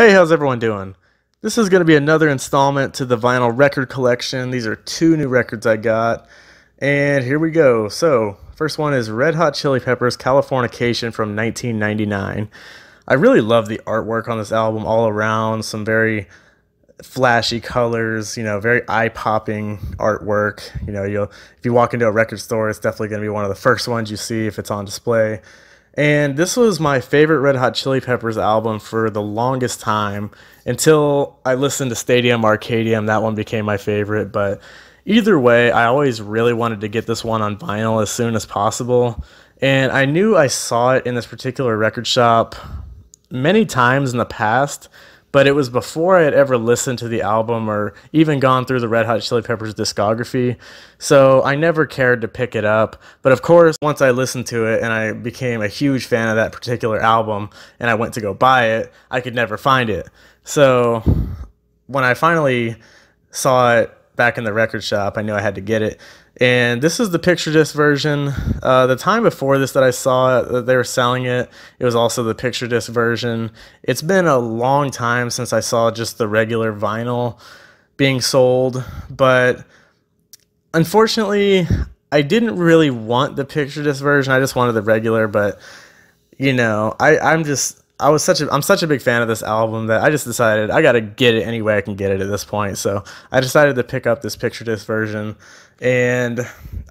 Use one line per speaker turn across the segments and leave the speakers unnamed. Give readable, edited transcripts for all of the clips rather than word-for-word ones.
Hey, how's everyone doing? This is going to be another installment to the vinyl record collection. These are two new records I got, and here we go. So, first one is Red Hot Chili Peppers' Californication from 1999. I really love the artwork on this album all around, some very flashy colors, very eye-popping artwork. If you walk into a record store, it's definitely going to be one of the first ones you see if it's on display. And this was my favorite Red Hot Chili Peppers album for the longest time until I listened to Stadium Arcadium. That one became my favorite. But either way, I always really wanted to get this one on vinyl as soon as possible. And I knew I saw it in this particular record shop many times in the past, but it was before I had ever listened to the album or even gone through the Red Hot Chili Peppers discography, so I never cared to pick it up. But of course, once I listened to it and I became a huge fan of that particular album and I went to go buy it, I could never find it. So when I finally saw it back in the record shop, I knew I had to get it. And this is the picture disc version. The time before this that I saw it, that they were selling it, it was also the picture disc version. It's been a long time since I saw just the regular vinyl being sold, but unfortunately, I didn't really want the picture disc version. I just wanted the regular, but I'm such a big fan of this album that I just decided I gotta get it any way I can get it at this point. So I decided to pick up this picture disc version, and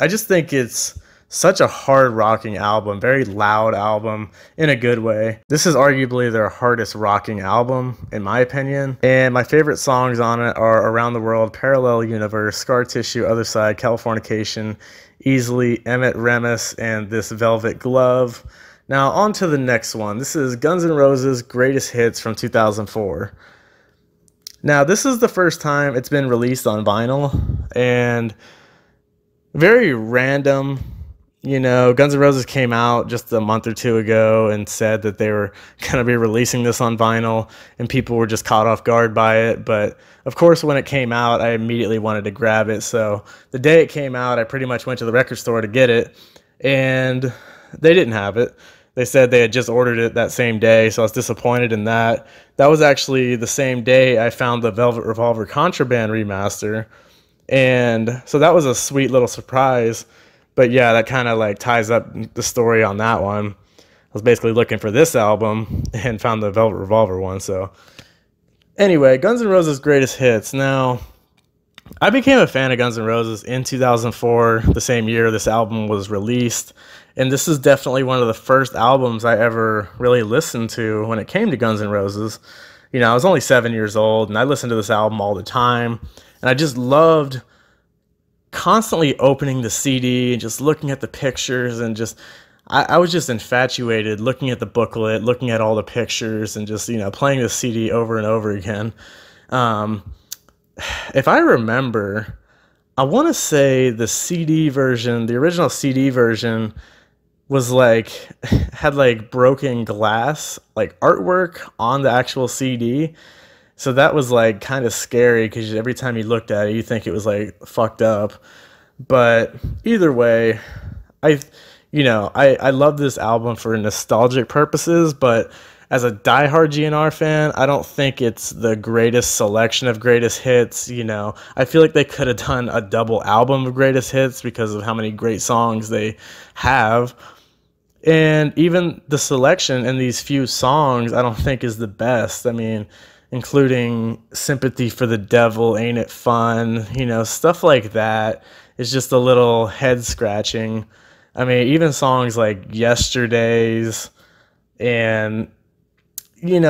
I just think it's such a hard rocking album, very loud album in a good way. This is arguably their hardest rocking album in my opinion, and my favorite songs on it are Around the World, Parallel Universe, Scar Tissue, Other Side, Californication, Easily, Emmett Remus, and This Velvet Glove. Now, on to the next one. This is Guns N' Roses' Greatest Hits from 2004. Now, this is the first time it's been released on vinyl, and very random. Guns N' Roses came out just a month or two ago and said that they were going to be releasing this on vinyl, and people were just caught off guard by it. But, of course, when it came out, I immediately wanted to grab it. So the day it came out, I pretty much went to the record store to get it, and they didn't have it. They said they had just ordered it that same day, so I was disappointed in that. That was actually the same day I found the Velvet Revolver Contraband remaster, and so that was a sweet little surprise. But yeah, that kind of like ties up the story on that one. I was basically looking for this album and found the Velvet Revolver one. So anyway, Guns N' Roses' Greatest Hits. Now, I became a fan of Guns N' Roses in 2004, the same year this album was released. And this is definitely one of the first albums I ever really listened to when it came to Guns N' Roses. I was only 7 years old, and I listened to this album all the time. And I just loved constantly opening the CD and just looking at the pictures, and I was just infatuated looking at the booklet, looking at all the pictures, and just, playing the CD over and over again. If I remember, I want to say the CD version, the original CD version, was had broken glass, artwork on the actual CD. So that was kind of scary because every time you looked at it, you think it was fucked up. But either way, I love this album for nostalgic purposes, but as a diehard GNR fan, I don't think it's the greatest selection of greatest hits. I feel like they could have done a double album of greatest hits because of how many great songs they have. And even the selection in these few songs, I don't think is the best. I mean, including Sympathy for the Devil, Ain't It Fun, stuff like that is just a little head scratching. I mean, even songs like Yesterdays and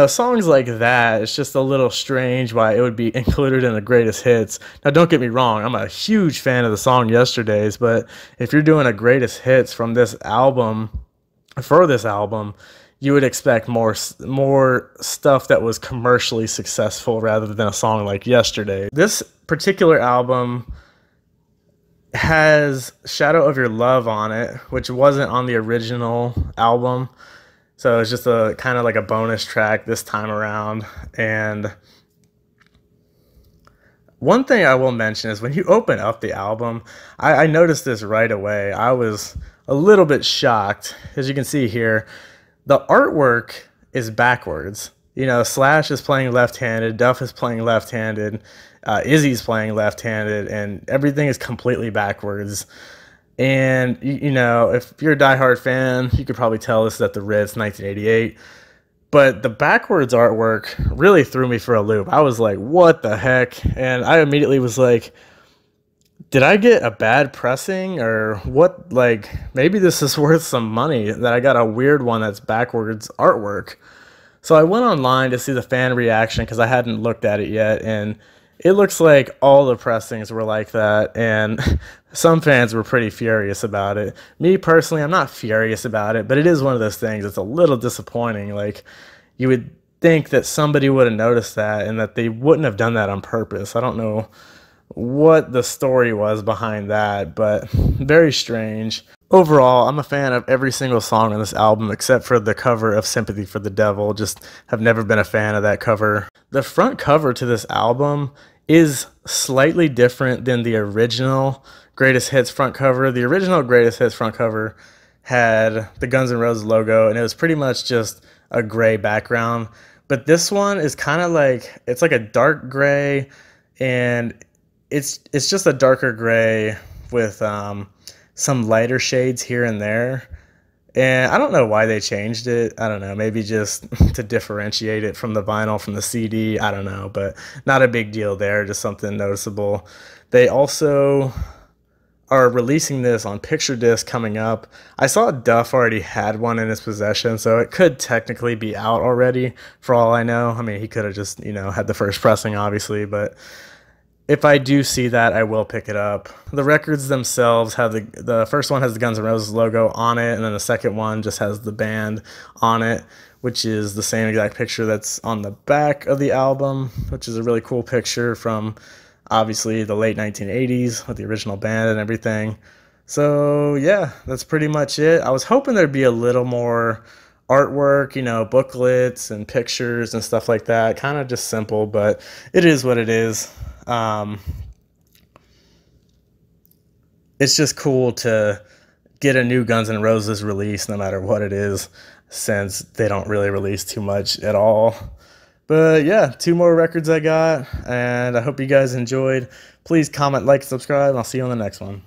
songs like that, it's just a little strange why it would be included in the greatest hits. Now, don't get me wrong, I'm a huge fan of the song Yesterdays, but if you're doing a greatest hits from this album, for this album, you would expect more stuff that was commercially successful rather than a song like Yesterday. This particular album has Shadow of Your Love on it, which wasn't on the original album. So it's just a kind of like a bonus track this time around. And one thing I will mention is when you open up the album, I noticed this right away. I was a little bit shocked. As you can see here, the artwork is backwards. You know, Slash is playing left-handed, Duff is playing left-handed, Izzy's playing left-handed, and everything is completely backwards. And you know, if you're a diehard fan, you could probably tell this is at the Ritz, 1988. But the backwards artwork really threw me for a loop. I was like, "What the heck?" And I immediately was like, "Did I get a bad pressing or what? Like, maybe this is worth some money that I got a weird one that's backwards artwork." So I went online to see the fan reaction because I hadn't looked at it yet, and it looks like all the pressings were like that, and some fans were pretty furious about it. Me personally, I'm not furious about it, but it is one of those things that's a little disappointing. Like, you would think that somebody would have noticed that and that they wouldn't have done that on purpose. I don't know what the story was behind that, but very strange. Overall, I'm a fan of every single song on this album except for the cover of Sympathy for the Devil. Just have never been a fan of that cover. The front cover to this album is slightly different than the original Greatest Hits front cover. The original Greatest Hits front cover had the Guns N' Roses logo, and it was pretty much just a gray background. But this one is kind of like, it's like a dark gray, and it's just a darker gray with some lighter shades here and there. And I don't know why they changed it. I don't know, maybe just to differentiate it from the vinyl, from the CD. I don't know, but not a big deal there, just something noticeable. They also are releasing this on picture disc coming up. I saw Duff already had one in his possession, so it could technically be out already for all I know. I mean, he could have just, you know, had the first pressing, obviously, but if I do see that, I will pick it up. The records themselves have the first one has the Guns N' Roses logo on it, and then the second one just has the band on it, which is the same exact picture that's on the back of the album, which is a really cool picture from obviously the late 1980s with the original band and everything. So yeah, that's pretty much it. I was hoping there'd be a little more artwork, you know, booklets and pictures and stuff like that. Kind of just simple, but it is what it is. It's just cool to get a new Guns N' Roses release no matter what it is, since they don't really release too much at all. But yeah, 2 more records I got, and I hope you guys enjoyed. Please comment, like, subscribe, and I'll see you on the next one.